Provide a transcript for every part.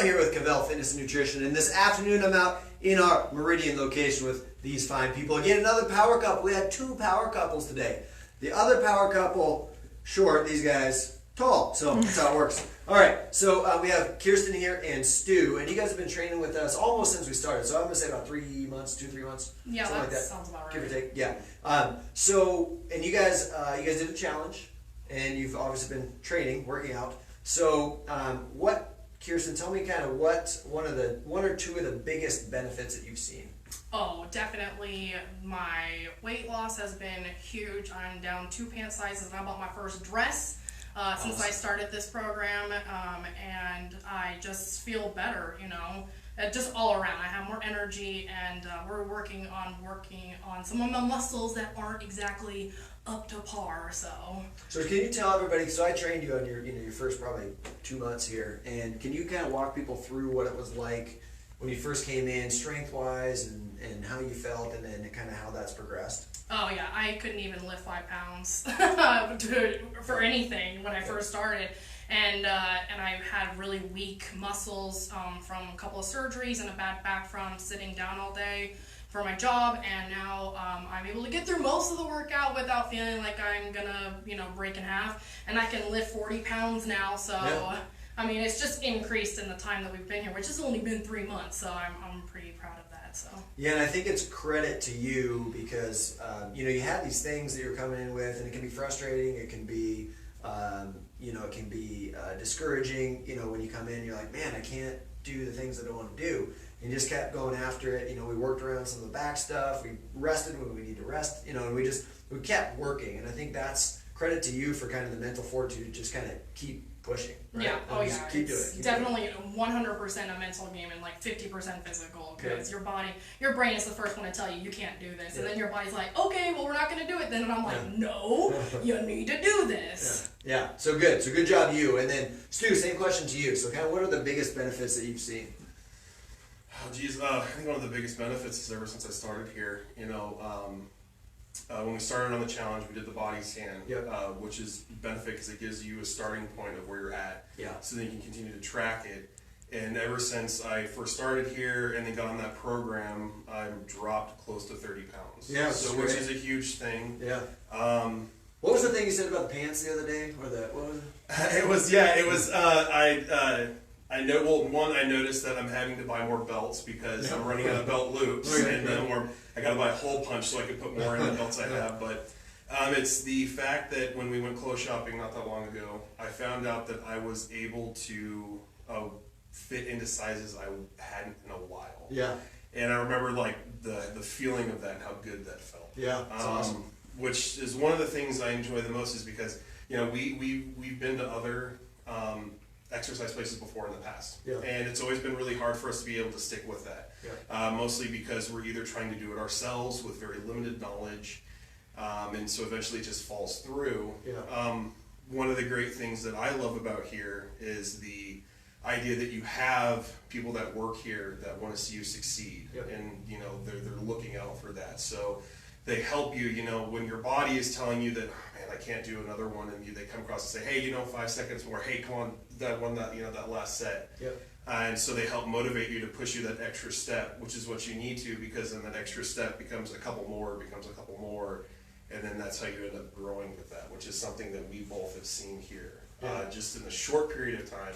right here with Kvell Fitness and Nutrition, and this afternoon I'm out in our Meridian location with these fine people. Again, another power couple. We had two power couples today. The other power couple, short, these guys, tall. So that's how it works. All right, so we have Kirsten here and Stu, and you guys have been training with us almost since we started. So I'm going to say about 3 months, 2-3 months. Yeah, something that like that. sounds about right. Give or take, yeah. And you guys did a challenge, and you've obviously been training, working out. So Kirsten, tell me kind of what one or two of the biggest benefits that you've seen. Oh, definitely my weight loss has been huge. I'm down 2 pant sizes, and I bought my first dress since I started this program, and I just feel better, just all around. I have more energy, and we're working on some of my muscles that aren't exactly up to par. So can you tell everybody? So I trained you on your first probably 2 months here, and can you kind of walk people through what it was like when you first came in, strength wise, and how you felt, and then kind of how that's progressed? Oh yeah, I couldn't even lift 5 pounds for anything when I first started, and I had really weak muscles from a couple of surgeries and a bad back from sitting down all day for my job, and now I'm able to get through most of the workout without feeling like I'm gonna break in half, and I can lift 40 pounds now. So yeah. I mean, it's just increased in the time that we've been here, which has only been 3 months. So I'm pretty proud of that. So yeah, and I think it's credit to you because you have these things that you're coming in with, and it can be frustrating. It can be discouraging. When you come in, you're like, man, I can't do the things that I want to do. And just kept going after it. We worked around some of the back stuff. We rested when we need to rest. And we kept working. And I think that's credit to you for kind of the mental fortitude to just kind of keep pushing. Right? Yeah. And just keep doing it. Definitely 100% a mental game and like 50% physical, because your brain is the first one to tell you can't do this, and then your body's like, okay, well, we're not going to do it then, and I'm like, no, you need to do this. Yeah. So good job, you. And then Stu, same question to you. So kind of what are the biggest benefits that you've seen? Oh, geez, I think one of the biggest benefits is ever since I started here, when we started on the challenge, we did the body scan, which is benefit because it gives you a starting point of where you're at, so then you can continue to track it. And ever since I first started here and then got on that program, I've dropped close to 30 pounds. Yeah, which is a huge thing. Yeah. What was the thing you said about the pants the other day, or what was it? I noticed that I'm having to buy more belts because I'm running out of belt loops, and I got to buy a hole punch so I can put more in the belts I have. But it's the fact that when we went clothes shopping not that long ago, I found out that I was able to fit into sizes I hadn't in a while. Yeah. And I remember the feeling of that and how good that felt. Yeah, that's awesome. Which is one of the things I enjoy the most, is because we've been to other exercise places before in the past, and it's always been really hard for us to be able to stick with that, mostly because we're either trying to do it ourselves with very limited knowledge, and so eventually it just falls through. One of the great things that I love about here is the idea that you have people that work here that want to see you succeed, and they're looking out for that, so they help you, when your body is telling you that, oh, man, I can't do another one, and they come across and say, hey, 5 seconds more, hey, come on, that last set. And so they help motivate you to push you that extra step, which is what you need to, because then that extra step becomes a couple more, and then that's how you end up growing with that, which is something that we both have seen here, just in a short period of time,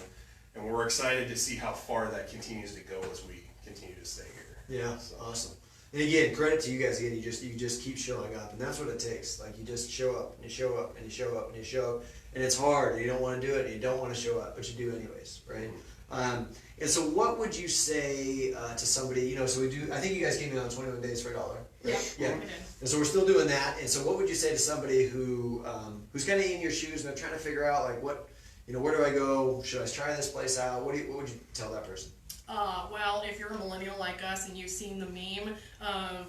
and we're excited to see how far that continues to go as we continue to stay here. Yeah, so. Awesome. And again, credit to you guys. Again, you just keep showing up, and that's what it takes. Like, you just show up, and you show up, and you show up, and you show up, and it's hard. And you don't want to do it, and you don't want to show up, but you do anyways, right? And so, what would you say to somebody? So we do. I think you guys came in on 21 days for $1. Right? Yeah. And so we're still doing that. And so, what would you say to somebody who's kind of in your shoes and they're trying to figure out what, where do I go? Should I try this place out? What would you tell that person? Well, if you're a millennial like us and you've seen the meme of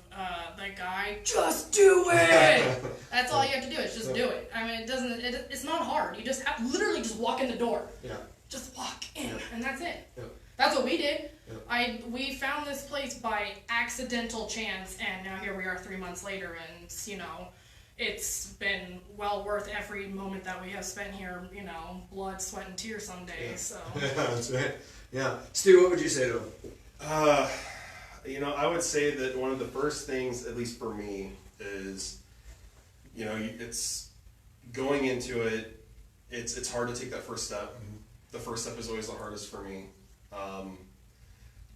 that guy, just do it! That's all you have to do, is just do it. I mean, it's not hard. You just have to literally just walk in the door. Yeah. Just walk in, and that's it. Yeah. That's what we did. Yeah. We found this place by accidental chance, and now here we are 3 months later, and, it's been well worth every moment that we have spent here, blood, sweat, and tears some days. So. Yeah, that's right. Yeah. Stu, what would you say to him? I would say that one of the first things, at least for me, is, it's going into it. It's hard to take that first step. Mm-hmm. The first step is always the hardest for me.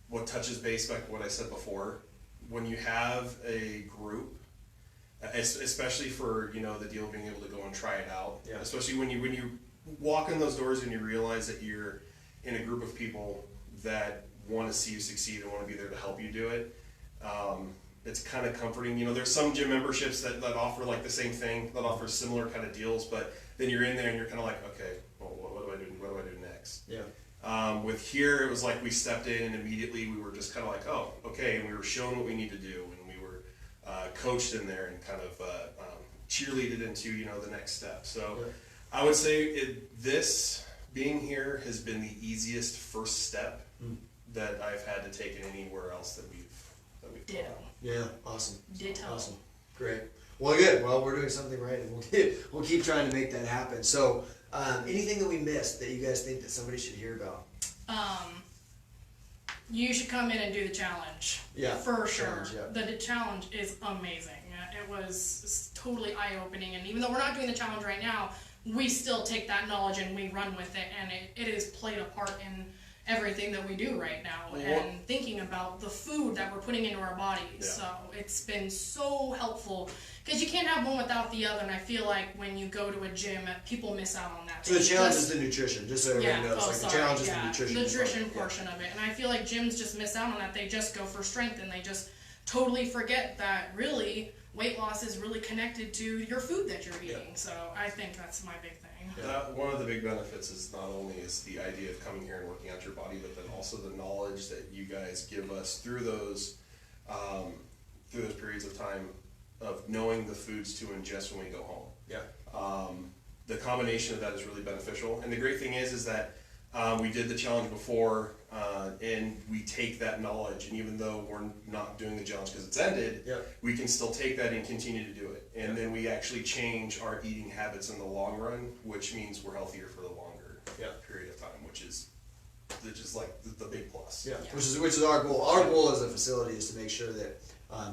What touches base back to what I said before, when you have a group, especially for the deal of being able to go and try it out, yeah. Especially when you walk in those doors and you realize that you're in a group of people that want to see you succeed and want to be there to help you do it. It's kind of comforting. There's some gym memberships that offer like the same thing, that offer similar kind of deals, but then you're in there and you're kind of like, okay, well, what do I do? What do I do next? Yeah. With here, it was like we stepped in and immediately we were just kind of like, oh, okay, and we were shown what we need to do, and we were coached in there and kind of cheerleaded into the next step. So yeah. I would say this being here has been the easiest first step that I've had to take in anywhere else that we've Ditto. Yeah, awesome. Ditto. Awesome. Great. Well, good. Well, we're doing something right, and we'll keep trying to make that happen. So, anything that we missed that you guys think that somebody should hear about? You should come in and do the challenge. Yeah. For sure. Yeah. The challenge is amazing. It was totally eye-opening, and even though we're not doing the challenge right now, we still take that knowledge and we run with it, and it has played a part in everything that we do right now, and thinking about the food that we're putting into our bodies. Yeah. So it's been so helpful, because you can't have one without the other, and I feel like when you go to a gym, people miss out on that. So the challenge is the nutrition, just so everybody knows. The challenge is the nutrition. The nutrition portion of it, and I feel like gyms just miss out on that. They just go for strength, and they just totally forget that really weight loss is really connected to your food that you're eating. Yeah. So I think that's my big thing. One of the big benefits is not only is the idea of coming here and working out your body, but then also the knowledge that you guys give us through those periods of time of knowing the foods to ingest when we go home. Yeah. The combination of that is really beneficial. And the great thing is that we did the challenge before, and we take that knowledge, and even though we're not doing the challenge because it's ended, we can still take that and continue to do it. And then we actually change our eating habits in the long run, which means we're healthier for the longer period of time, which is like the big plus. Yeah. Which is our goal. Our goal as a facility is to make sure that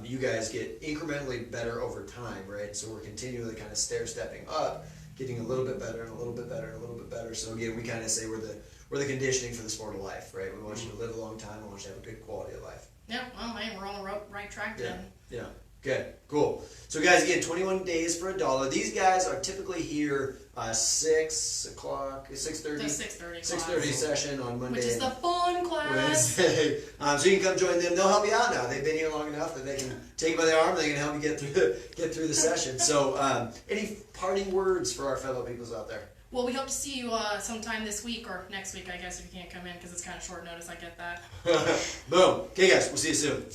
you guys get incrementally better over time, right? So we're continually kind of stair-stepping up, getting a little bit better and a little bit better and a little bit better. So again, we kind of say we're the conditioning for the sport of life, right? We want you to live a long time. We want you to have a good quality of life. Yeah, well, hey, we're on the right track then. Yeah. Good. Cool. So guys, again, 21 days for $1. These guys are typically here 6 o'clock, 6:30. The 6:30 6:30 session on Monday. Which is the fun class. Wednesday. So you can come join them. They'll help you out now. They've been here long enough that they can take you by the arm. They can help you get through the session. So any parting words for our fellow peoples out there? Well, we hope to see you sometime this week or next week, I guess, if you can't come in, because it's kind of short notice. I get that. Boom. Okay, guys. We'll see you soon.